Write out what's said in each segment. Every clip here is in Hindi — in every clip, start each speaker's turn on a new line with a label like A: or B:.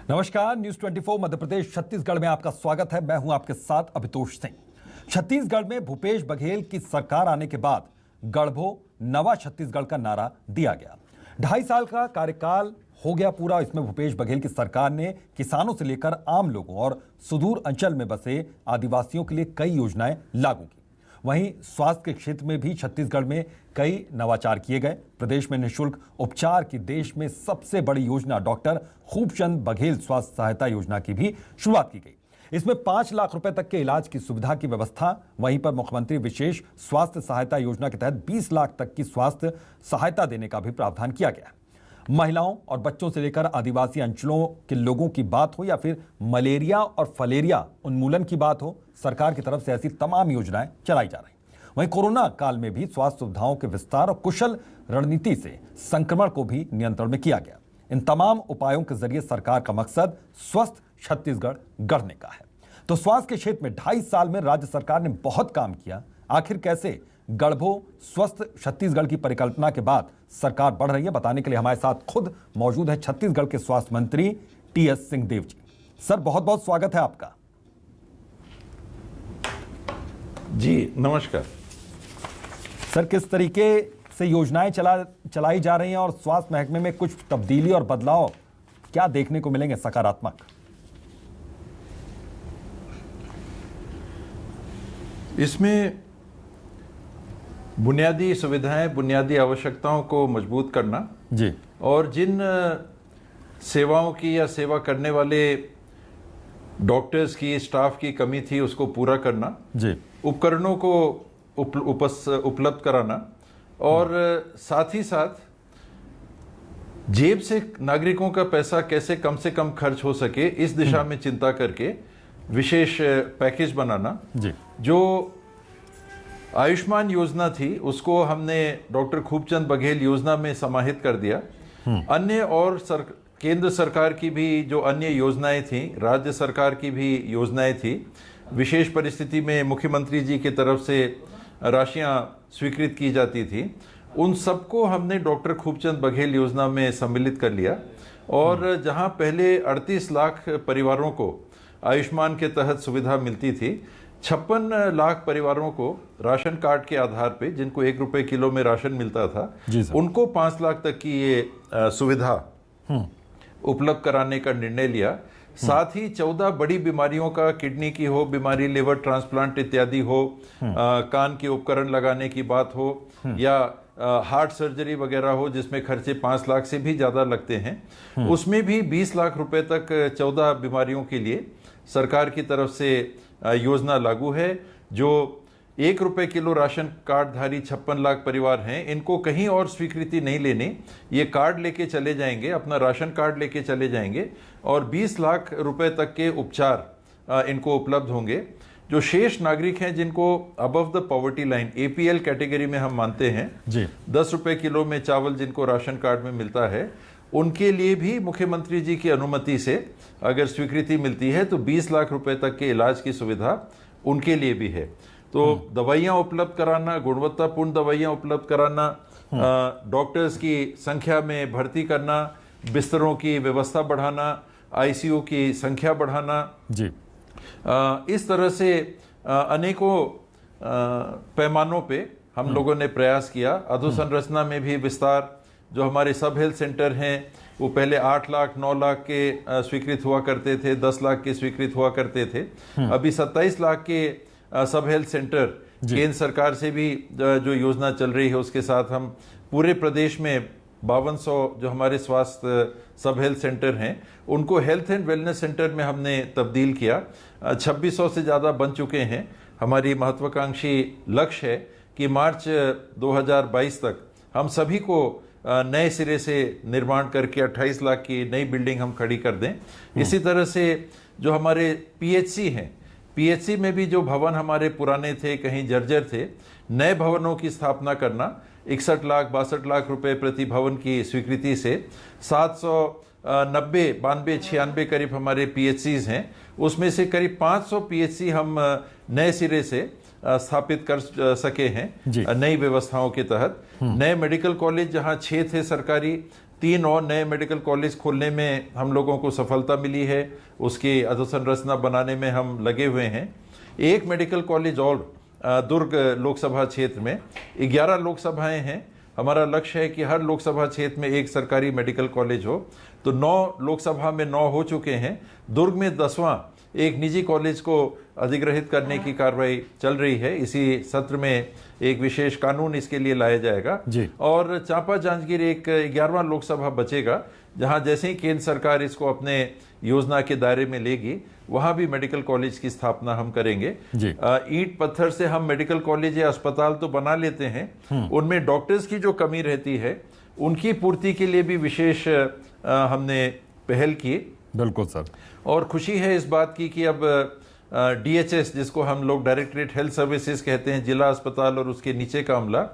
A: नमस्कार, न्यूज 24 मध्य प्रदेश छत्तीसगढ़ में आपका स्वागत है। मैं हूं आपके साथ अभितोष सिंह। छत्तीसगढ़ में भूपेश बघेल की सरकार आने के बाद गढ़बो नवा छत्तीसगढ़ का नारा दिया गया। 2.5 साल का कार्यकाल हो गया पूरा। इसमें भूपेश बघेल की सरकार ने किसानों से लेकर आम लोगों और सुदूर अंचल में बसे आदिवासियों के लिए कई योजनाएं लागू की। वहीं स्वास्थ्य के क्षेत्र में भी छत्तीसगढ़ में कई नवाचार किए गए। प्रदेश में निःशुल्क उपचार की देश में सबसे बड़ी योजना डॉक्टर खूबचंद बघेल स्वास्थ्य सहायता योजना की भी शुरुआत की गई। इसमें 5 लाख रुपए तक के इलाज की सुविधा की व्यवस्था। वहीं पर मुख्यमंत्री विशेष स्वास्थ्य सहायता योजना के तहत 20 लाख तक की स्वास्थ्य सहायता देने का भी प्रावधान किया गया। महिलाओं और बच्चों से लेकर आदिवासी अंचलों के लोगों की बात हो या फिर मलेरिया और फलेरिया उन्मूलन की बात हो, सरकार की तरफ से ऐसी तमाम योजनाएं चलाई जा रही। वहीं कोरोना काल में भी स्वास्थ्य सुविधाओं के विस्तार और कुशल रणनीति से संक्रमण को भी नियंत्रण में किया गया। इन तमाम उपायों के जरिए सरकार का मकसद स्वस्थ छत्तीसगढ़ गढ़ने का है। तो स्वास्थ्य के क्षेत्र में 2.5 साल में राज्य सरकार ने बहुत काम किया। आखिर कैसे गढ़बो स्वस्थ छत्तीसगढ़ की परिकल्पना के बाद सरकार बढ़ रही है, बताने के लिए हमारे साथ खुद मौजूद है छत्तीसगढ़ के स्वास्थ्य मंत्री टी.एस. सिंहदेव जी। सर, बहुत बहुत स्वागत है आपका।
B: जी नमस्कार।
A: सर, किस तरीके से योजनाएं चलाई जा रही हैं और स्वास्थ्य महकमे में कुछ तब्दीली और बदलाव क्या देखने को मिलेंगे सकारात्मक?
B: इसमें बुनियादी सुविधाएं, बुनियादी आवश्यकताओं को मजबूत करना
A: जी, और
B: जिन सेवाओं की या सेवा करने वाले डॉक्टर्स की, स्टाफ की कमी थी उसको पूरा करना
A: जी,
B: उपकरणों को उपलब्ध कराना और साथ ही साथ जेब से नागरिकों का पैसा कैसे कम से कम खर्च हो सके, इस दिशा में चिंता करके विशेष पैकेज बनाना। जी, जो आयुष्मान योजना थी उसको हमने डॉक्टर खूबचंद बघेल योजना में समाहित कर दिया। अन्य और केंद्र सरकार की भी जो अन्य योजनाएं थी, राज्य सरकार की भी योजनाएं थी, विशेष परिस्थिति में मुख्यमंत्री जी की तरफ से राशियां स्वीकृत की जाती थी, उन सबको हमने डॉक्टर खूबचंद बघेल योजना में सम्मिलित कर लिया। और जहां पहले 38 लाख परिवारों को आयुष्मान के तहत सुविधा मिलती थी, 56 लाख परिवारों को राशन कार्ड के आधार पे, जिनको 1 रुपए किलो में राशन मिलता था, उनको 5 लाख तक की ये सुविधा उपलब्ध कराने का निर्णय लिया। साथ ही 14 बड़ी बीमारियों का, किडनी की हो बीमारी, लिवर ट्रांसप्लांट इत्यादि हो, कान के उपकरण लगाने की बात हो या हार्ट सर्जरी वगैरह हो जिसमें खर्चे 5 लाख से भी ज्यादा लगते हैं, उसमें भी 20 लाख रुपए तक 14 बीमारियों के लिए सरकार की तरफ से योजना लागू है। जो 1 रुपए किलो राशन कार्डधारी 56 लाख परिवार हैं, इनको कहीं और स्वीकृति नहीं लेनी, ये कार्ड लेके चले जाएंगे, अपना राशन कार्ड लेके चले जाएंगे और 20 लाख रुपए तक के उपचार इनको उपलब्ध होंगे। जो शेष नागरिक हैं जिनको above the poverty line, APL category में हम मानते हैं जी, 10 रुपए किलो में चावल जिनको राशन कार्ड में मिलता है, उनके लिए भी मुख्यमंत्री जी की अनुमति से अगर स्वीकृति मिलती है तो 20 लाख रुपए तक के इलाज की सुविधा उनके लिए भी है। तो दवाइयां उपलब्ध कराना, गुणवत्तापूर्ण दवाइयां उपलब्ध कराना, डॉक्टर्स की संख्या में भर्ती करना, बिस्तरों की व्यवस्था बढ़ाना, ICU की संख्या बढ़ाना जी, इस तरह से अनेकों पैमानों पे हम लोगों ने प्रयास किया। अधोसंरचना में भी विस्तार, जो हमारे सब हेल्थ सेंटर हैं वो पहले 8 लाख 9 लाख के स्वीकृत हुआ करते थे, 10 लाख के स्वीकृत हुआ करते थे, अभी 27 लाख के सब हेल्थ सेंटर केंद्र सरकार से भी जो योजना चल रही है उसके साथ हम पूरे प्रदेश में 5200 जो हमारे स्वास्थ्य सब हेल्थ सेंटर हैं उनको हेल्थ एंड वेलनेस सेंटर में हमने तब्दील किया। 2600 से ज़्यादा बन चुके हैं। हमारी महत्वाकांक्षी लक्ष्य है कि मार्च 2022 तक हम सभी को नए सिरे से निर्माण करके 28 लाख की नई बिल्डिंग हम खड़ी कर दें। इसी तरह से जो हमारे PHC हैं, PHC में भी जो भवन हमारे पुराने थे, कहीं जर्जर थे, नए भवनों की स्थापना करना, 61 लाख 62 लाख रुपए प्रति भवन की स्वीकृति से 790 92 96 करीब हमारे PHCs हैं, उसमें से करीब 500 PHC हम नए सिरे से स्थापित कर सके हैं नई व्यवस्थाओं के तहत। नए मेडिकल कॉलेज जहां 6 थे सरकारी, 3 और नए मेडिकल कॉलेज खोलने में हम लोगों को सफलता मिली है, उसकी अधोसंरचना बनाने में हम लगे हुए हैं। एक मेडिकल कॉलेज और दुर्ग लोकसभा क्षेत्र में, 11 लोकसभाएं हैं। हमारा लक्ष्य है कि हर लोकसभा क्षेत्र में एक सरकारी मेडिकल कॉलेज हो। तो 9 लोकसभा में 9 हो चुके हैं। दुर्ग में 10वां एक निजी कॉलेज को अधिग्रहित करने की कार्रवाई चल रही है। इसी सत्र में एक विशेष कानून इसके लिए लाया जाएगा
A: जी।
B: और चांपा जांजगीर एक 11वां लोकसभा बचेगा, जहां जैसे ही केंद्र सरकार इसको अपने योजना के दायरे में लेगी, वहां भी मेडिकल कॉलेज की स्थापना हम करेंगे। ईंट पत्थर से हम मेडिकल कॉलेज या अस्पताल तो बना लेते हैं, उनमें डॉक्टर्स की जो कमी रहती है उनकी पूर्ति के लिए भी विशेष हमने पहल की।
A: बिल्कुल सर।
B: और खुशी है इस बात की कि अब DHS, जिसको हम लोग डायरेक्टरेट हेल्थ सर्विसेज कहते हैं, जिला अस्पताल और उसके नीचे का अमला,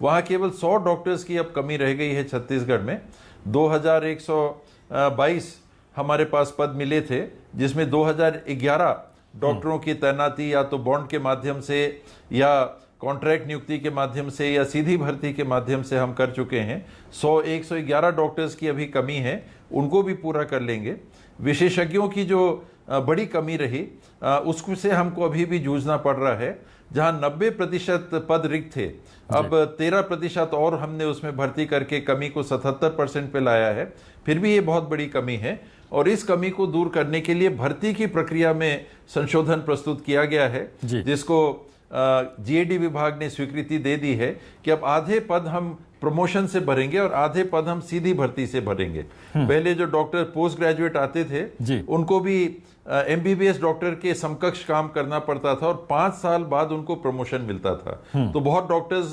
B: वहाँ केवल 100 डॉक्टर्स की अब कमी रह गई है छत्तीसगढ़ में। 2122 हमारे पास पद मिले थे, जिसमें 2011 डॉक्टरों की तैनाती या तो बॉन्ड के माध्यम से या कॉन्ट्रैक्ट नियुक्ति के माध्यम से या सीधी भर्ती के माध्यम से हम कर चुके हैं। 111 डॉक्टर्स की अभी कमी है, उनको भी पूरा कर लेंगे। विशेषज्ञों की जो बड़ी कमी रही, उससे हमको अभी भी जूझना पड़ रहा है। जहां 90% पद रिक्त थे, अब 13% और हमने उसमें भर्ती करके कमी को 77% पे लाया है। फिर भी ये बहुत बड़ी कमी है और इस कमी को दूर करने के लिए भर्ती की प्रक्रिया में संशोधन प्रस्तुत किया गया है, जिसको GAD विभाग ने स्वीकृति दे दी है कि अब आधे पद हम प्रमोशन से भरेंगे और आधे पद हम सीधी भर्ती से भरेंगे। पहले जो डॉक्टर पोस्ट ग्रेजुएट आते थे उनको भी MBBS डॉक्टर के समकक्ष काम करना पड़ता था और 5 साल बाद उनको प्रमोशन मिलता था। तो बहुत डॉक्टर्स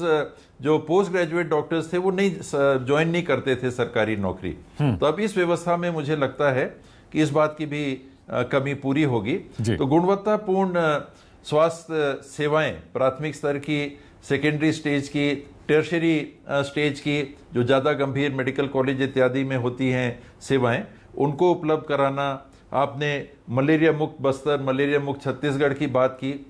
B: जो पोस्ट ग्रेजुएट डॉक्टर्स थे वो नहीं ज्वाइन नहीं करते थे सरकारी नौकरी। तो अब इस व्यवस्था में मुझे लगता है कि इस बात की भी कमी पूरी होगी। तो गुणवत्तापूर्ण स्वास्थ्य सेवाएं, प्राथमिक स्तर की, सेकेंडरी स्टेज की, टर्शरी स्टेज की, जो ज़्यादा गंभीर मेडिकल कॉलेज इत्यादि में होती हैं सेवाएं, उनको उपलब्ध कराना। आपने मलेरिया मुक्त बस्तर, मलेरिया मुक्त छत्तीसगढ़ की बात की।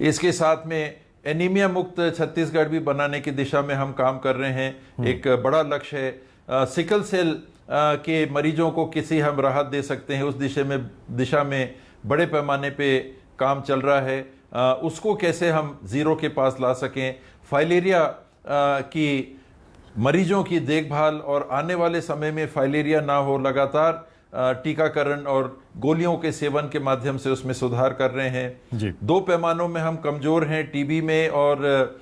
B: इसके साथ में एनीमिया मुक्त छत्तीसगढ़ भी बनाने की दिशा में हम काम कर रहे हैं। एक बड़ा लक्ष्य है। सिकल सेल के मरीजों को किसी हम राहत दे सकते हैं, उस दिशा में बड़े पैमाने पे काम चल रहा है। उसको कैसे हम जीरो के पास ला सकें, फाइलेरिया की मरीजों की देखभाल और आने वाले समय में फाइलेरिया ना हो, लगातार टीकाकरण और गोलियों के सेवन के माध्यम से उसमें सुधार कर रहे हैं। 2 पैमानों में हम कमजोर हैं, टीबी में और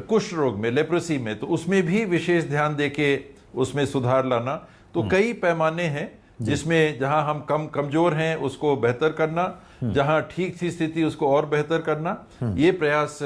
B: कुष्ठ रोग में, लेप्रोसी में, तो उसमें भी विशेष ध्यान देके उसमें सुधार लाना। तो कई पैमाने हैं जिसमें जहां हम कमजोर हैं उसको बेहतर करना, जहां ठीक थी स्थिति उसको और बेहतर करना। ये प्रयास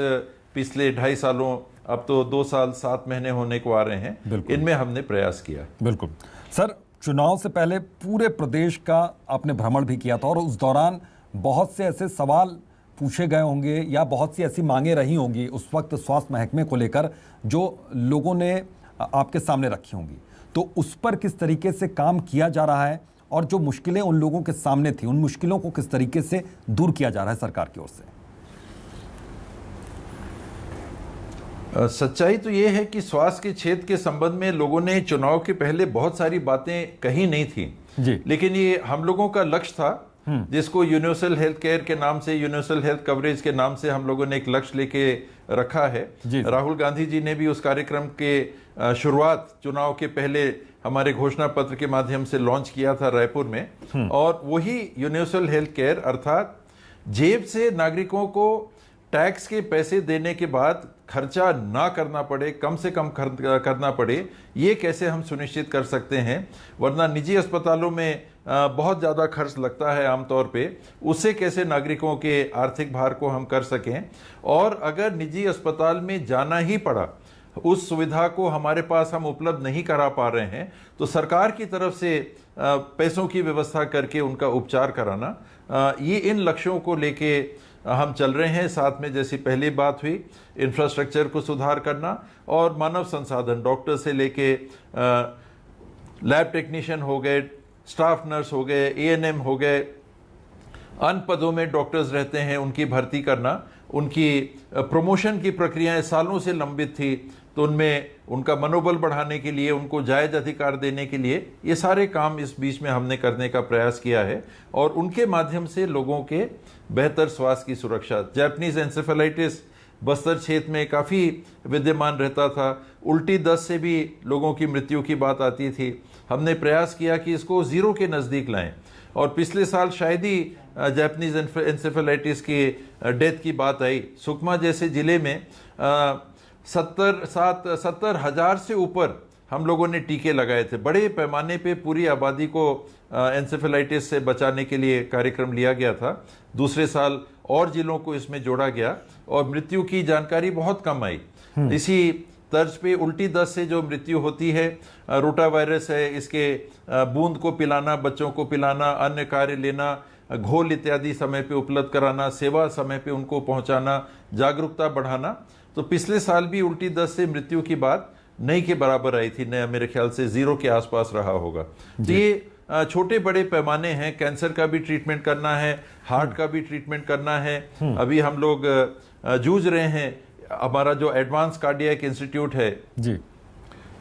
B: पिछले 2.5 सालों, अब तो 2 साल 7 महीने होने को आ रहे हैं, इनमें हमने प्रयास किया।
A: बिल्कुल सर, चुनाव से पहले पूरे प्रदेश का आपने भ्रमण भी किया था और उस दौरान बहुत से ऐसे सवाल पूछे गए होंगे या बहुत सी ऐसी मांगे रही होंगी उस वक्त स्वास्थ्य महकमे को लेकर, जो लोगों ने आपके सामने रखी होंगी। तो उस पर किस तरीके से काम किया जा रहा है और जो मुश्किलें उन लोगों के सामने थी, उन मुश्किलों को किस तरीके से दूर किया जा रहा है सरकार की ओर से?
B: सच्चाई तो ये है कि स्वास्थ्य के क्षेत्र के संबंध में लोगों ने चुनाव के पहले बहुत सारी बातें कही नहीं थी, लेकिन ये हम लोगों का लक्ष्य था, जिसको यूनिवर्सल हेल्थ केयर के नाम से, यूनिवर्सल हेल्थ कवरेज के नाम से हम लोगों ने एक लक्ष्य लेके रखा है। राहुल गांधी जी ने भी उस कार्यक्रम के शुरुआत चुनाव के पहले हमारे घोषणा पत्र के माध्यम से लॉन्च किया था रायपुर में। और वही यूनिवर्सल हेल्थ केयर, अर्थात जेब से नागरिकों को टैक्स के पैसे देने के बाद खर्चा ना करना पड़े, कम से कम करना पड़े, ये कैसे हम सुनिश्चित कर सकते हैं। वरना निजी अस्पतालों में बहुत ज़्यादा खर्च लगता है आमतौर पे, उससे कैसे नागरिकों के आर्थिक भार को हम कर सकें। और अगर निजी अस्पताल में जाना ही पड़ा, उस सुविधा को हमारे पास हम उपलब्ध नहीं करा पा रहे हैं, तो सरकार की तरफ से पैसों की व्यवस्था करके उनका उपचार कराना, ये इन लक्ष्यों को लेके हम चल रहे हैं। साथ में जैसी पहली बात हुई, इंफ्रास्ट्रक्चर को सुधार करना और मानव संसाधन, डॉक्टर से लेके लैब टेक्नीशियन हो गए, स्टाफ नर्स हो गए, ANM हो गए, अन्य पदों में डॉक्टर्स रहते हैं, उनकी भर्ती करना। उनकी प्रमोशन की प्रक्रियाएं सालों से लंबित थी, तो उनमें उनका मनोबल बढ़ाने के लिए, उनको जायज अधिकार देने के लिए ये सारे काम इस बीच में हमने करने का प्रयास किया है और उनके माध्यम से लोगों के बेहतर स्वास्थ्य की सुरक्षा। जैपनीज एंसेफेलाइटिस बस्तर क्षेत्र में काफ़ी विद्यमान रहता था, उल्टी दस्त से भी लोगों की मृत्यु की बात आती थी। हमने प्रयास किया कि इसको ज़ीरो के नज़दीक लाएं और पिछले साल शायद ही जैपनीज एंसेफेलाइटिस की डेथ की बात आई। सुकमा जैसे ज़िले में 70,000 से ऊपर हम लोगों ने टीके लगाए थे। बड़े पैमाने पे पूरी आबादी को एंसेफेलाइटिस से बचाने के लिए कार्यक्रम लिया गया था। दूसरे साल और जिलों को इसमें जोड़ा गया और मृत्यु की जानकारी बहुत कम आई। इसी तर्ज पे उल्टी दस्त से जो मृत्यु होती है, रोटा वायरस है, इसके बूंद को पिलाना, बच्चों को पिलाना, अन्य कार्य लेना, घोल इत्यादि समय पे उपलब्ध कराना, सेवा समय पे उनको पहुंचाना, जागरूकता बढ़ाना। तो पिछले साल भी उल्टी दस्त से मृत्यु की बात नहीं के बराबर आई थी, नया मेरे ख्याल से ज़ीरो के आसपास रहा होगा। तो ये छोटे बड़े पैमाने हैं। कैंसर का भी ट्रीटमेंट करना है, हार्ट का भी ट्रीटमेंट करना है। अभी हम लोग जूझ रहे हैं। हमारा जो एडवांस कार्डियक इंस्टीट्यूट है जी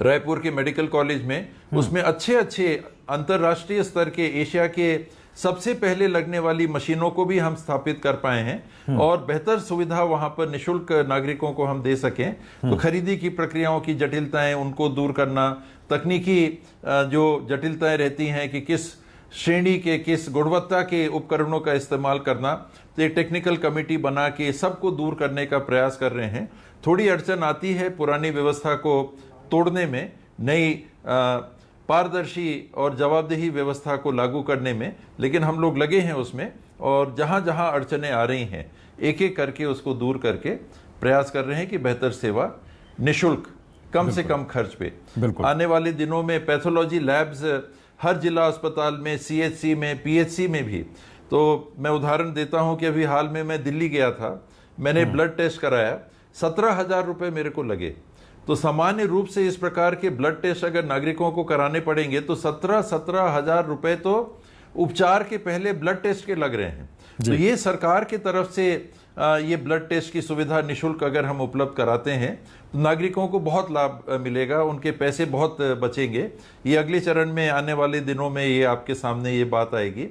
B: रायपुर के मेडिकल कॉलेज में, उसमें अच्छे अंतर्राष्ट्रीय स्तर के, एशिया के सबसे पहले लगने वाली मशीनों को भी हम स्थापित कर पाए हैं और बेहतर सुविधा वहां पर निशुल्क नागरिकों को हम दे सकें। तो खरीदी की प्रक्रियाओं की जटिलताएं, उनको दूर करना, तकनीकी जो जटिलताएं रहती हैं कि किस श्रेणी के, किस गुणवत्ता के उपकरणों का इस्तेमाल करना, तो एक टेक्निकल कमेटी बना के सबको दूर करने का प्रयास कर रहे हैं। थोड़ी अड़चन आती है पुरानी व्यवस्था को तोड़ने में, नई पारदर्शी और जवाबदेही व्यवस्था को लागू करने में, लेकिन हम लोग लगे हैं उसमें और जहां जहां अड़चनें आ रही हैं एक एक करके उसको दूर करके प्रयास कर रहे हैं कि बेहतर सेवा निशुल्क, कम से कम खर्च पे। आने वाले दिनों में पैथोलॉजी लैब्स हर जिला अस्पताल में, CHC में, PHC में भी। तो मैं उदाहरण देता हूं कि अभी हाल में मैं दिल्ली गया था, मैंने ब्लड टेस्ट कराया, 17,000 रुपये मेरे को लगे। तो सामान्य रूप से इस प्रकार के ब्लड टेस्ट अगर नागरिकों को कराने पड़ेंगे तो 17,000 रुपए तो उपचार के पहले ब्लड टेस्ट के लग रहे हैं। तो ये सरकार की तरफ से ये ब्लड टेस्ट की सुविधा निशुल्क अगर हम उपलब्ध कराते हैं तो नागरिकों को बहुत लाभ मिलेगा, उनके पैसे बहुत बचेंगे। ये अगले चरण में आने वाले दिनों में ये आपके सामने ये बात आएगी।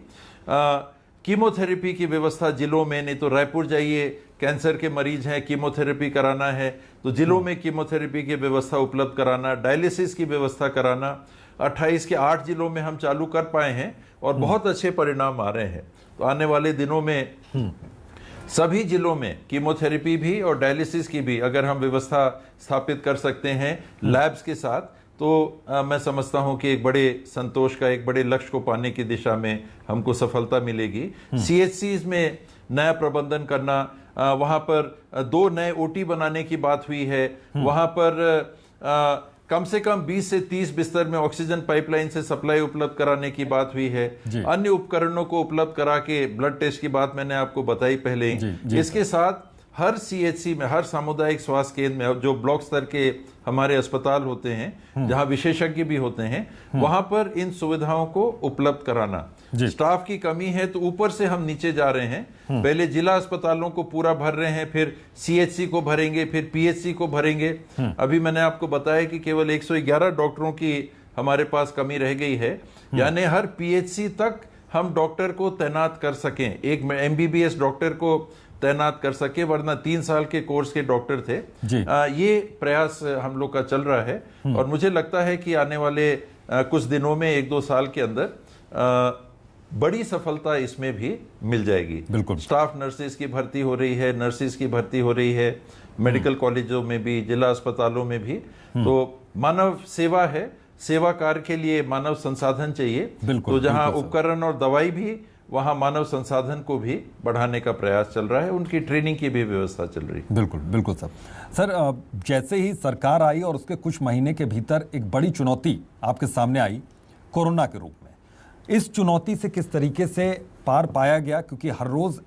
B: कीमोथेरेपी की व्यवस्था जिलों में, नहीं तो रायपुर जाइए, कैंसर के मरीज हैं, कीमोथेरेपी कराना है तो जिलों में कीमोथेरेपी की व्यवस्था उपलब्ध कराना, डायलिसिस की व्यवस्था कराना 28 के 8 जिलों में हम चालू कर पाए हैं और बहुत अच्छे परिणाम आ रहे हैं। तो आने वाले दिनों में सभी जिलों में कीमोथेरेपी भी और डायलिसिस की भी अगर हम व्यवस्था स्थापित कर सकते हैं लैब्स के साथ, तो मैं समझता हूं कि एक बड़े संतोष का, एक बड़े लक्ष्य को पाने की दिशा में हमको सफलता मिलेगी। CHCs में नया प्रबंधन करना, वहां पर 2 नए OT बनाने की बात हुई है। वहां पर कम से कम 20 से 30 बिस्तर में ऑक्सीजन पाइपलाइन से सप्लाई उपलब्ध कराने की बात हुई है। अन्य उपकरणों को उपलब्ध करा के ब्लड टेस्ट की बात मैंने आपको बताई पहले ही। इसके साथ हर CHC में, हर सामुदायिक स्वास्थ्य केंद्र में, जो ब्लॉक स्तर के हमारे अस्पताल होते हैं जहां विशेषज्ञ भी होते हैं, वहां पर इन सुविधाओं को उपलब्ध कराना। स्टाफ की कमी है तो ऊपर से हम नीचे जा रहे हैं। पहले जिला अस्पतालों को पूरा भर रहे हैं, फिर CHC को भरेंगे, फिर PHC को भरेंगे। अभी मैंने आपको बताया कि केवल 111 डॉक्टरों की हमारे पास कमी रह गई है, यानी हर PHC तक हम डॉक्टर को तैनात कर सकें, एक MBBS डॉक्टर को तैनात कर सके, वरना 3 साल के कोर्स के डॉक्टर थे। ये प्रयास हम लोग का चल रहा है और मुझे लगता है कि आने वाले कुछ दिनों में, 1-2 साल के अंदर बड़ी सफलता इसमें भी मिल जाएगी। बिल्कुल। स्टाफ नर्सेज की भर्ती हो रही है, नर्सेज की भर्ती हो रही है, मेडिकल कॉलेजों में भी, जिला अस्पतालों में भी। तो मानव सेवा है, सेवा कार्य के लिए मानव संसाधन चाहिए। तो जहां उपकरण और दवाई भी, वहां मानव संसाधन को भी बढ़ाने का प्रयास चल रहा है, उनकी ट्रेनिंग की भी व्यवस्था चल रही है।
A: बिल्कुल बिल्कुल सर, जैसे ही सरकार आई और उसके कुछ महीने के भीतर एक बड़ी चुनौती आपके सामने आई कोरोना के रूप में, इस चुनौती से किस तरीके से पार पाया गया, क्योंकि हर रोज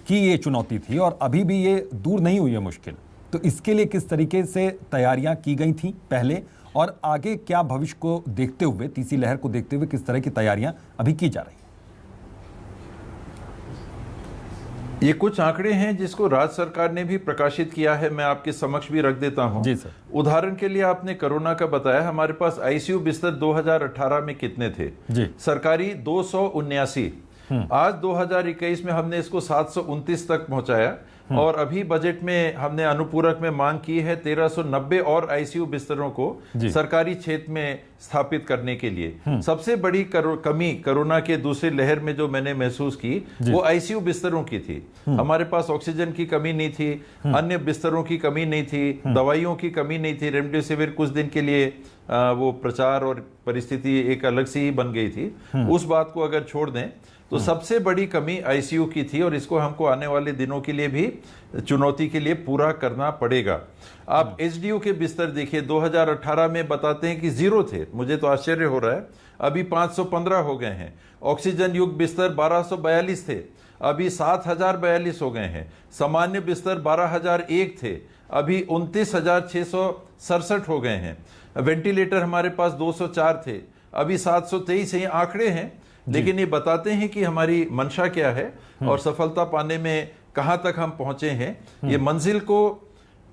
A: की ये चुनौती थी और अभी भी ये दूर नहीं हुई है मुश्किल, तो इसके लिए किस तरीके से तैयारियां की गई थी पहले और आगे क्या भविष्य को देखते हुए, तीसरी लहर को देखते हुए किस तरह की तैयारियां अभी की जा रही हैं?
B: ये कुछ आंकड़े हैं जिसको राज्य सरकार ने भी प्रकाशित किया है, मैं आपके समक्ष भी रख देता हूं।
A: जी सर।
B: उदाहरण के लिए आपने कोरोना का बताया, हमारे पास आईसीयू बिस्तर 2018 में कितने थे?
A: जी।
B: सरकारी 279। आज 2021 में हमने इसको 729 तक पहुंचाया और अभी बजट में हमने अनुपूरक में मांग की है 1390 और आईसीयू बिस्तरों को सरकारी क्षेत्र में स्थापित करने के लिए। सबसे बड़ी कमी कोरोना के दूसरी लहर में जो मैंने महसूस की वो आईसीयू बिस्तरों की थी। हमारे पास ऑक्सीजन की कमी नहीं थी, अन्य बिस्तरों की कमी नहीं थी, दवाइयों की कमी नहीं थी। रेमडेसिविर कुछ दिन के लिए वो प्रचार और परिस्थिति एक अलग सी ही बन गई थी, उस बात को अगर छोड़ दें तो सबसे बड़ी कमी आईसीयू की थी और इसको हमको आने वाले दिनों के लिए भी चुनौती के लिए पूरा करना पड़ेगा। आप एचडीयू के बिस्तर देखिए, 2018 में बताते हैं कि 0 थे, मुझे तो आश्चर्य हो रहा है, अभी 515 हो गए हैं। ऑक्सीजन युक्त बिस्तर 1242 थे, अभी 7042 हो गए हैं। सामान्य बिस्तर 12001 थे, अभी 29667 हो गए हैं। वेंटिलेटर हमारे पास 204 थे, अभी 723 है। ये आंकड़े हैं, लेकिन ये बताते हैं कि हमारी मंशा क्या है और सफलता पाने में कहां तक हम पहुंचे हैं। ये मंजिल को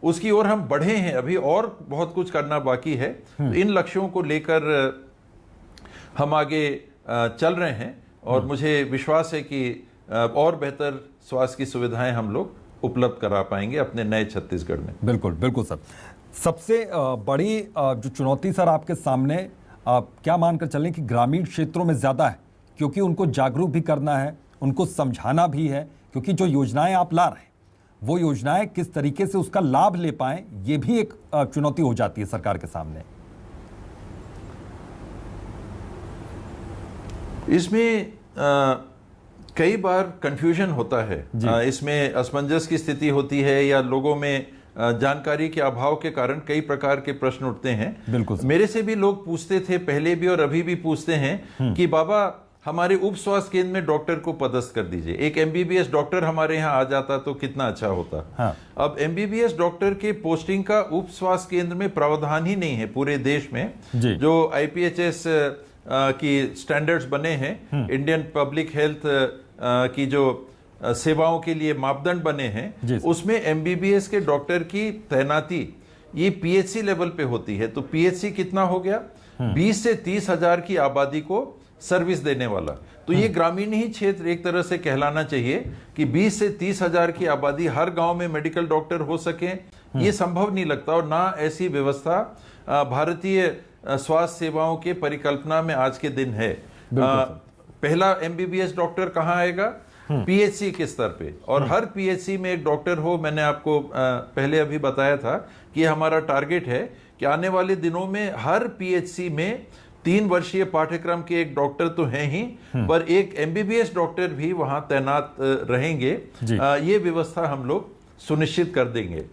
B: उसकी ओर हम बढ़े हैं, अभी और बहुत कुछ करना बाकी है। तो इन लक्ष्यों को लेकर हम आगे चल रहे हैं और मुझे विश्वास है कि और बेहतर स्वास्थ्य की सुविधाएं हम लोग उपलब्ध करा पाएंगे अपने नए छत्तीसगढ़ में।
A: बिल्कुल बिल्कुल सर। सबसे बड़ी जो चुनौती सर आपके सामने आप क्या मानकर चलें कि ग्रामीण क्षेत्रों में ज़्यादा है, क्योंकि उनको जागरूक भी करना है, उनको समझाना भी है, क्योंकि जो योजनाएं आप ला रहे हैं वो योजनाएं किस तरीके से उसका लाभ ले पाएं, ये भी एक चुनौती हो जाती है सरकार के सामने।
B: इसमें कई बार कंफ्यूजन होता है, इसमें असमंजस की स्थिति होती है या लोगों में जानकारी के अभाव के कारण कई प्रकार के प्रश्न उठते हैं।
A: बिल्कुल।
B: मेरे से भी लोग पूछते थे पहले भी और अभी भी पूछते हैं कि बाबा हमारे उप स्वास्थ्य केंद्र में डॉक्टर को पदस्थ कर दीजिए, एक एमबीबीएस डॉक्टर हमारे यहाँ आ जाता तो कितना अच्छा होता।
A: हाँ।
B: अब एमबीबीएस डॉक्टर के पोस्टिंग का उप स्वास्थ्य केंद्र में प्रावधान ही नहीं है पूरे देश में। जो आईपीएचएस की स्टैंडर्ड्स बने हैं, इंडियन पब्लिक हेल्थ की जो सेवाओं के लिए मापदंड बने हैं, उसमें एमबीबीएस के डॉक्टर की तैनाती ये पीएचसी लेवल पे होती है। तो पीएचसी कितना हो गया? 20 से 30 हजार की आबादी को सर्विस देने वाला। तो ये ग्रामीण ही क्षेत्र एक तरह से कहलाना चाहिए कि 20 से 30 हजार की आबादी हर गांव में मेडिकल डॉक्टर हो सके, ये संभव नहीं लगता और ना ऐसी व्यवस्था भारतीय स्वास्थ्य सेवाओं के परिकल्पना में आज के दिन है। पहला एमबीबीएस डॉक्टर कहाँ आएगा? पीएचसी के स्तर पे, और हर पीएचसी में एक डॉक्टर हो। मैंने आपको पहले अभी बताया था कि हमारा टारगेट है कि आने वाले दिनों में हर पीएचसी में 3 वर्षीय पाठ्यक्रम के एक डॉक्टर तो हैं ही, पर एक एमबीबीएस डॉक्टर भी वहां तैनात रहेंगे। ये व्यवस्था हम लोग सुनिश्चित कर देंगे।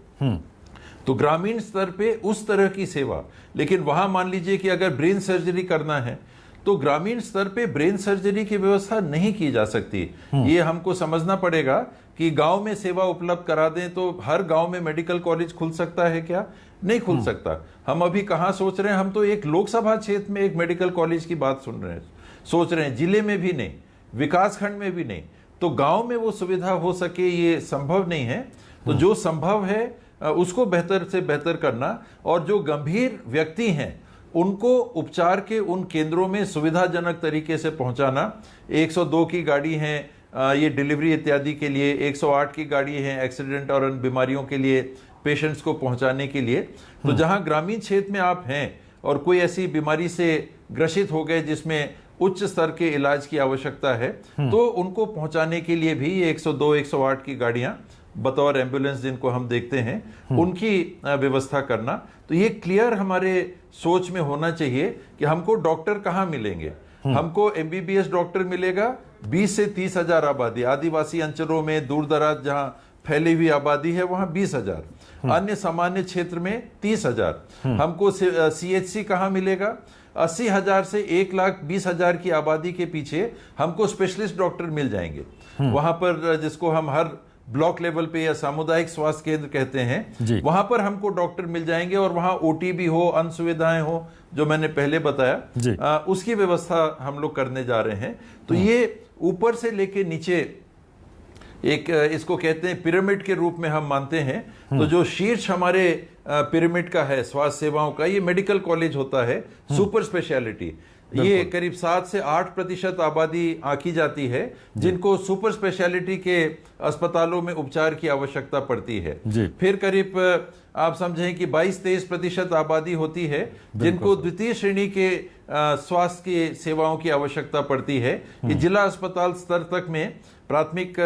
B: तो ग्रामीण स्तर पे उस तरह की सेवा, लेकिन वहां मान लीजिए कि अगर ब्रेन सर्जरी करना है तो ग्रामीण स्तर पे ब्रेन सर्जरी की व्यवस्था नहीं की जा सकती। ये हमको समझना पड़ेगा कि गांव में सेवा उपलब्ध करा दें तो हर गांव में मेडिकल कॉलेज खुल सकता है क्या? नहीं खुल सकता। हम अभी कहां सोच रहे हैं, हम तो एक लोकसभा क्षेत्र में एक मेडिकल कॉलेज की बात सुन रहे हैं, सोच रहे हैं, जिले में भी नहीं, विकास खंड में भी नहीं। तो गांव में वो सुविधा हो सके ये संभव नहीं है। तो जो संभव है उसको बेहतर से बेहतर करना, और जो गंभीर व्यक्ति हैं उनको उपचार के उन केंद्रों में सुविधाजनक तरीके से पहुंचाना। 102 की गाड़ी है ये डिलीवरी इत्यादि के लिए, 108 की गाड़ी है एक्सीडेंट और अन्य बीमारियों के लिए पेशेंट्स को पहुंचाने के लिए। तो जहां ग्रामीण क्षेत्र में आप हैं और कोई ऐसी बीमारी से ग्रसित हो गए जिसमें उच्च स्तर के इलाज की आवश्यकता है, तो उनको पहुंचाने के लिए भी 102 108 की गाड़ियां बतौर एम्बुलेंस जिनको हम देखते हैं उनकी व्यवस्था करना। तो ये क्लियर हमारे सोच में होना चाहिए कि हमको डॉक्टर कहाँ मिलेंगे। हमको एमबीबीएस डॉक्टर मिलेगा 20 से 30 हजार आबादी, आदिवासी अंचलों में दूर दराज जहां फैली हुई आबादी है वहां 20,000, अन्य सामान्य क्षेत्र में 30,000। हमको सीएचसी कहाँ मिलेगा? 80,000 से 1,20,000 की आबादी के पीछे हमको स्पेशलिस्ट डॉक्टर मिल जाएंगे। वहां पर जिसको हम हर ब्लॉक लेवल पे या सामुदायिक स्वास्थ्य केंद्र कहते हैं, वहां पर हमको डॉक्टर मिल जाएंगे और वहां ओटी भी हो, अन्य सुविधाएं हो जो मैंने पहले बताया, उसकी व्यवस्था हम लोग करने जा रहे हैं। तो ये ऊपर से लेके नीचे एक इसको कहते हैं पिरामिड के रूप में हम मानते हैं। तो जो शीर्ष हमारे पिरामिड का है स्वास्थ्य सेवाओं का, ये मेडिकल कॉलेज होता है, सुपर स्पेशलिटी। ये करीब 7 से 8% आबादी आंकी जाती है जिनको सुपर स्पेशलिटी के अस्पतालों में उपचार की आवश्यकता पड़ती है। फिर करीब आप समझें कि 22-23% आबादी होती है जिनको द्वितीय श्रेणी के स्वास्थ्य की सेवाओं की आवश्यकता पड़ती है। ये जिला अस्पताल स्तर तक में, प्राथमिक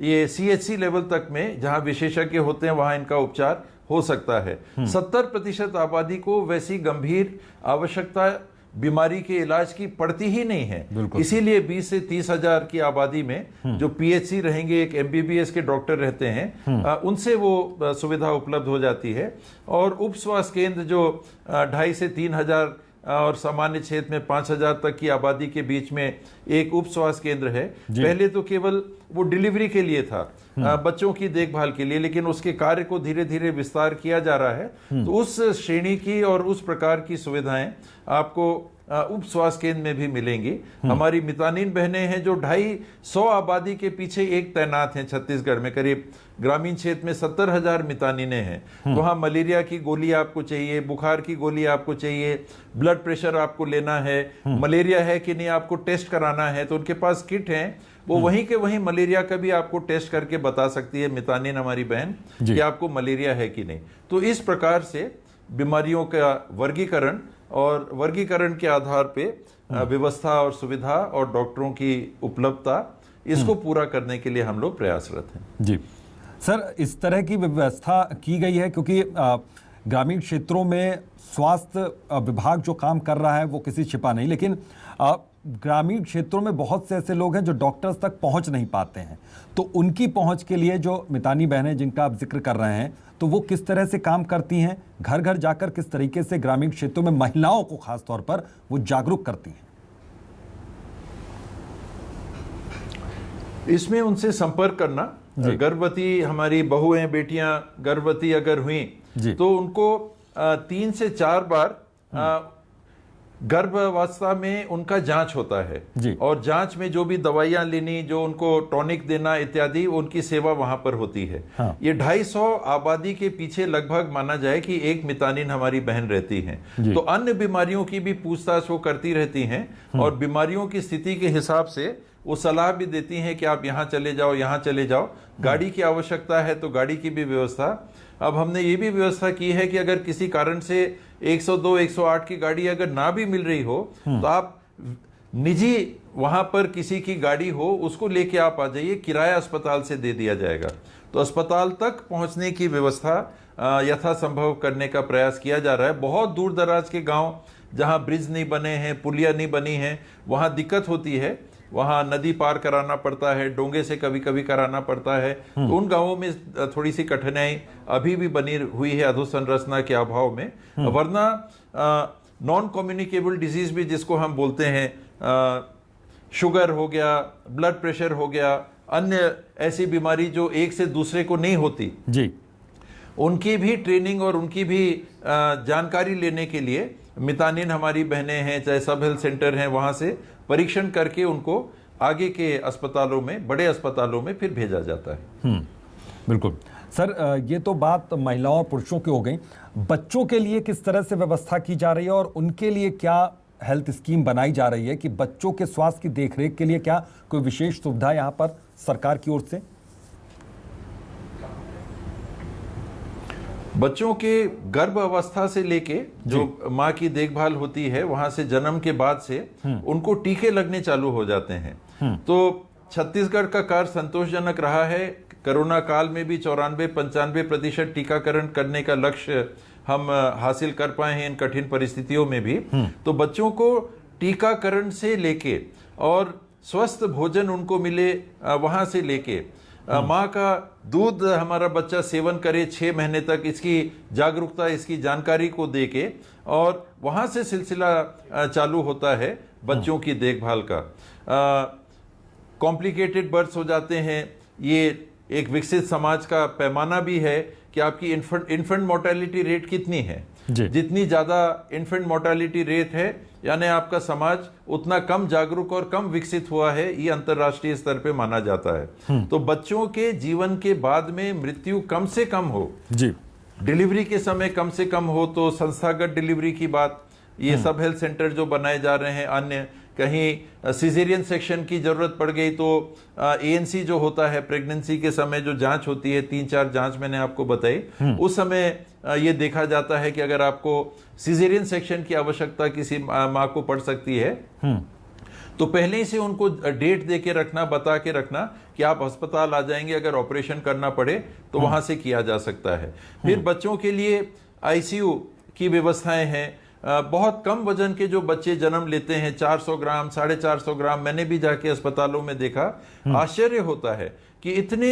B: ये CHC लेवल तक में जहां विशेषज्ञ होते हैं वहां इनका उपचार हो सकता है। 70% आबादी को वैसी गंभीर आवश्यकता बीमारी के इलाज की पड़ती ही नहीं है। इसीलिए 20 से 30 हजार की आबादी में जो PHC रहेंगे, एक MBBS के डॉक्टर रहते हैं, उनसे वो सुविधा उपलब्ध हो जाती है। और उप स्वास्थ्य केंद्र जो 2.5 से 3 हजार और सामान्य क्षेत्र में 5,000 तक की आबादी के बीच में एक उप स्वास्थ्य केंद्र है। पहले तो केवल वो डिलीवरी के लिए था, बच्चों की देखभाल के लिए, लेकिन उसके कार्य को धीरे धीरे विस्तार किया जा रहा है। तो उस श्रेणी की और उस प्रकार की सुविधाएं आपको उप स्वास्थ्य केंद्र में भी मिलेंगी। हमारी मितानिन बहनें हैं जो 250 आबादी के पीछे एक तैनात हैं छत्तीसगढ़ में। करीब ग्रामीण क्षेत्र में 70,000 मितानिनें हैं। तो वहाँ मलेरिया की गोली आपको चाहिए, बुखार की गोली आपको चाहिए, ब्लड प्रेशर आपको लेना है, मलेरिया है कि नहीं आपको टेस्ट कराना है, तो उनके पास किट है, वो वहीं के वहीं मलेरिया का भी आपको टेस्ट करके बता सकती है मितानिन हमारी बहन कि आपको मलेरिया है कि नहीं। तो इस प्रकार से बीमारियों का वर्गीकरण और वर्गीकरण के आधार पे व्यवस्था और सुविधा और डॉक्टरों की उपलब्धता, इसको पूरा करने के लिए हम लोग प्रयासरत हैं।
A: जी सर, इस तरह की व्यवस्था की गई है क्योंकि ग्रामीण क्षेत्रों में स्वास्थ्य विभाग जो काम कर रहा है वो किसी छिपा नहीं, लेकिन ग्रामीण क्षेत्रों में बहुत से ऐसे लोग हैं जो डॉक्टर्स तक पहुंच नहीं पाते हैं। तो उनकी पहुंच के लिए जो मितानी बहनें जिनका आप जिक्र कर रहे हैं, तो वो किस तरह से काम करती हैं, घर घर जाकर किस तरीके से ग्रामीण क्षेत्रों में महिलाओं को खास तौर पर वो जागरूक करती हैं?
B: इसमें उनसे संपर्क करना, गर्भवती हमारी बहुएं बेटियां गर्भवती अगर हुई तो उनको 3 से 4 बार गर्भावस्था में उनका जांच होता है और जांच में जो भी दवाइयां लेनी, जो उनको टॉनिक देना इत्यादि, उनकी सेवा वहां पर होती है। ये 250 आबादी के पीछे लगभग माना जाए कि एक मितानिन हमारी बहन रहती हैं। तो अन्य बीमारियों की भी पूछताछ वो करती रहती हैं और बीमारियों की स्थिति के हिसाब से वो सलाह भी देती हैं कि आप यहाँ चले जाओ, यहाँ चले जाओ। गाड़ी की आवश्यकता है तो गाड़ी की भी व्यवस्था। अब हमने ये भी व्यवस्था की है कि अगर किसी कारण से 102, 108 की गाड़ी अगर ना भी मिल रही हो तो आप निजी वहां पर किसी की गाड़ी हो उसको लेके आप आ जाइए, किराया अस्पताल से दे दिया जाएगा। तो अस्पताल तक पहुंचने की व्यवस्था यथासंभव करने का प्रयास किया जा रहा है। बहुत दूर दराज के गांव जहां ब्रिज नहीं बने हैं, पुलिया नहीं बनी है, वहां दिक्कत होती है, वहां नदी पार कराना पड़ता है, डोंगे से कभी कभी कराना पड़ता है। तो उन गांवों में थोड़ी सी कठिनाई अभी भी बनी हुई है अधोसंरचना के अभाव में। वरना नॉन कम्युनिकेबल डिजीज भी जिसको हम बोलते हैं, शुगर हो गया, ब्लड प्रेशर हो गया, अन्य ऐसी बीमारी जो एक से दूसरे को नहीं होती जी, उनकी भी ट्रेनिंग और उनकी भी जानकारी लेने के लिए मितानिन हमारी बहनें हैं, चाहे सब हेल्थ सेंटर हैं, वहां से परीक्षण करके उनको आगे के अस्पतालों में, बड़े अस्पतालों में फिर भेजा जाता है।
A: बिल्कुल सर, ये तो बात महिलाओं और पुरुषों की हो गई। बच्चों के लिए किस तरह से व्यवस्था की जा रही है और उनके लिए क्या हेल्थ स्कीम बनाई जा रही है कि बच्चों के स्वास्थ्य की देखरेख के लिए क्या कोई विशेष सुविधा यहाँ पर सरकार की ओर से?
B: बच्चों के गर्भ अवस्था से लेके जो माँ की देखभाल होती है, वहां से जन्म के बाद से उनको टीके लगने चालू हो जाते हैं। तो छत्तीसगढ़ का कार्य संतोषजनक रहा है। कोरोना काल में भी 94-95% टीकाकरण करने का लक्ष्य हम हासिल कर पाए हैं इन कठिन परिस्थितियों में भी। तो बच्चों को टीकाकरण से लेके और स्वस्थ भोजन उनको मिले, वहां से लेके माँ का दूध हमारा बच्चा सेवन करे 6 महीने तक, इसकी जागरूकता, इसकी जानकारी को देके, और वहां से सिलसिला चालू होता है बच्चों की देखभाल का। कॉम्प्लिकेटेड बर्थ्स हो जाते हैं, ये एक विकसित समाज का पैमाना भी है कि आपकी इन्फेंट मोर्टेलिटी रेट कितनी है।
A: जी।
B: जितनी ज्यादा इन्फेंट मोर्टालिटी रेट है, यानी आपका समाज उतना कम जागरूक और कम विकसित हुआ है, ये अंतर्राष्ट्रीय स्तर पे माना जाता है। तो बच्चों के जीवन के बाद में मृत्यु कम से कम हो,
A: जी,
B: डिलीवरी के समय कम से कम हो, तो संस्थागत डिलीवरी की बात, ये सब हेल्थ सेंटर जो बनाए जा रहे हैं, अन्य कहीं सिजेरियन सेक्शन की जरूरत पड़ गई तो एएनसी जो होता है प्रेगनेंसी के समय जो जांच होती है, 3-4 जांच मैंने आपको बताई, उस समय ये देखा जाता है कि अगर आपको सिजेरियन सेक्शन की आवश्यकता किसी माँ को पड़ सकती है तो पहले ही से उनको डेट दे के रखना, बता के रखना कि आप अस्पताल आ जाएंगे, अगर ऑपरेशन करना पड़े तो वहां से किया जा सकता है। फिर बच्चों के लिए आईसीयू की व्यवस्थाएं हैं। बहुत कम वजन के जो बच्चे जन्म लेते हैं, 400 ग्राम 450 ग्राम, मैंने भी जाके अस्पतालों में देखा, आश्चर्य होता है कि इतने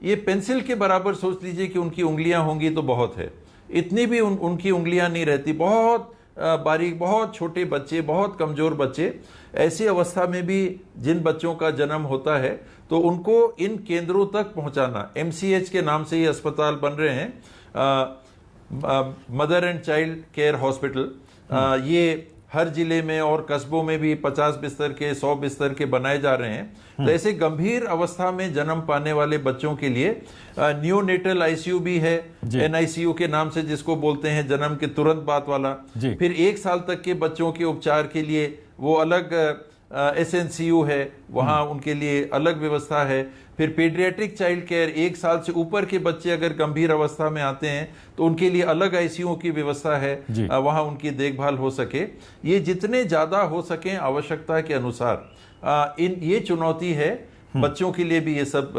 B: ये पेंसिल के बराबर सोच लीजिए कि उनकी उंगलियां होंगी तो बहुत है, इतनी भी उनकी उंगलियां नहीं रहती, बहुत बारीक, बहुत छोटे बच्चे, बहुत कमजोर बच्चे। ऐसी अवस्था में भी जिन बच्चों का जन्म होता है तो उनको इन केंद्रों तक पहुंचाना, एमसीएच के नाम से ये अस्पताल बन रहे हैं, mother and child care hospital, ये हर जिले में और कस्बों में भी 50 बिस्तर के, 100 बिस्तर के बनाए जा रहे हैं। तो ऐसे गंभीर अवस्था में जन्म पाने वाले बच्चों के लिए नियोनेटल आईसीयू भी है, एनआईसीयू के नाम से जिसको बोलते हैं, जन्म के तुरंत बाद वाला। फिर 1 साल तक के बच्चों के उपचार के लिए वो अलग एसएनसीयू है, वहां उनके लिए अलग व्यवस्था है। फिर पीडियाट्रिक चाइल्ड केयर, 1 साल से ऊपर के बच्चे अगर गंभीर अवस्था में आते हैं तो उनके लिए अलग आईसीयू की व्यवस्था है, वहां उनकी देखभाल हो सके। ये जितने ज्यादा हो सके आवश्यकता के अनुसार ये चुनौती है। बच्चों के लिए भी ये सब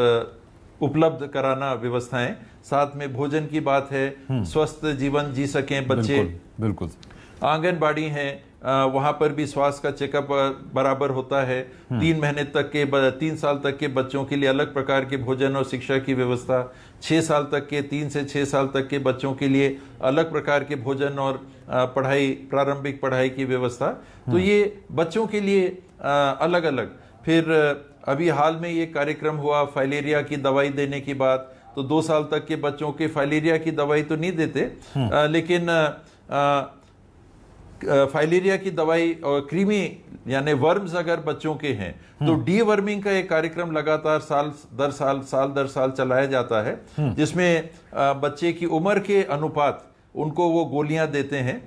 B: उपलब्ध कराना व्यवस्थाएं, साथ में भोजन की बात है, स्वस्थ जीवन जी सकें बच्चे।
A: बिल्कुल।
B: आंगनबाड़ी है, वहां पर भी स्वास्थ्य का चेकअप बराबर होता है। 3 साल तक के बच्चों के लिए अलग प्रकार के भोजन और शिक्षा की व्यवस्था, 6 साल तक के, 3 से 6 साल तक के बच्चों के लिए अलग प्रकार के भोजन और पढ़ाई, प्रारंभिक पढ़ाई की व्यवस्था। तो ये बच्चों के लिए अलग अलग। फिर अभी हाल में ये कार्यक्रम हुआ फाइलेरिया की दवाई देने की बात, तो 2 साल तक के बच्चों के फाइलेरिया की दवाई तो नहीं देते, लेकिन फाइलेरिया की दवाई और कृमि यानी वर्म्स अगर बच्चों के हैं तो डी वर्मिंग का एक कार्यक्रम लगातार साल दर साल चलाया जाता है, जिसमें बच्चे की उम्र के अनुपात उनको वो गोलियां देते हैं।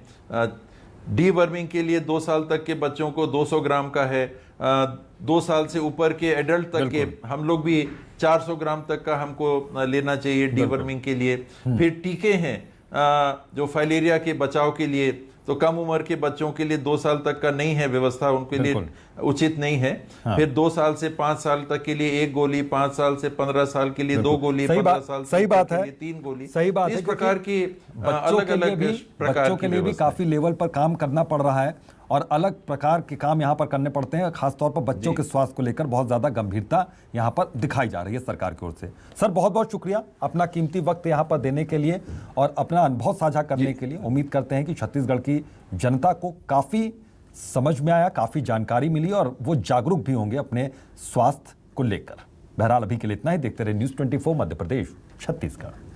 B: डी वर्मिंग के लिए 2 साल तक के बच्चों को 200 ग्राम का है, 2 साल से ऊपर के एडल्ट तक के हम लोग भी 400 ग्राम तक का हमको लेना चाहिए डी वर्मिंग के लिए। फिर टीके हैं जो फाइलेरिया के बचाव के लिए, तो कम उम्र के बच्चों के लिए 2 साल तक का नहीं है व्यवस्था, उनके लिए उचित नहीं है। फिर 2 साल से 5 साल तक के लिए 1 गोली, 5 साल से 15 साल के लिए 2 गोली, 15 साल
A: सही बात है,
B: 3 गोली।
A: सही बात है।
B: इस प्रकार की
A: अलग अलग बच्चों के लिए भी काफी लेवल पर काम करना पड़ रहा है और अलग प्रकार के काम यहाँ पर करने पड़ते हैं। खासतौर पर बच्चों के स्वास्थ्य को लेकर बहुत ज्यादा गंभीरता यहाँ पर दिखाई जा रही है सरकार की ओर से। सर बहुत बहुत शुक्रिया अपना कीमती वक्त यहाँ पर देने के लिए और अपना अनुभव साझा करने के लिए। उम्मीद करते हैं कि छत्तीसगढ़ की जनता को काफी समझ में आया, काफी जानकारी मिली और वो जागरूक भी होंगे अपने स्वास्थ्य को लेकर। बहरहाल अभी के लिए इतना ही। देखते रहे News 24 मध्य प्रदेश छत्तीसगढ़।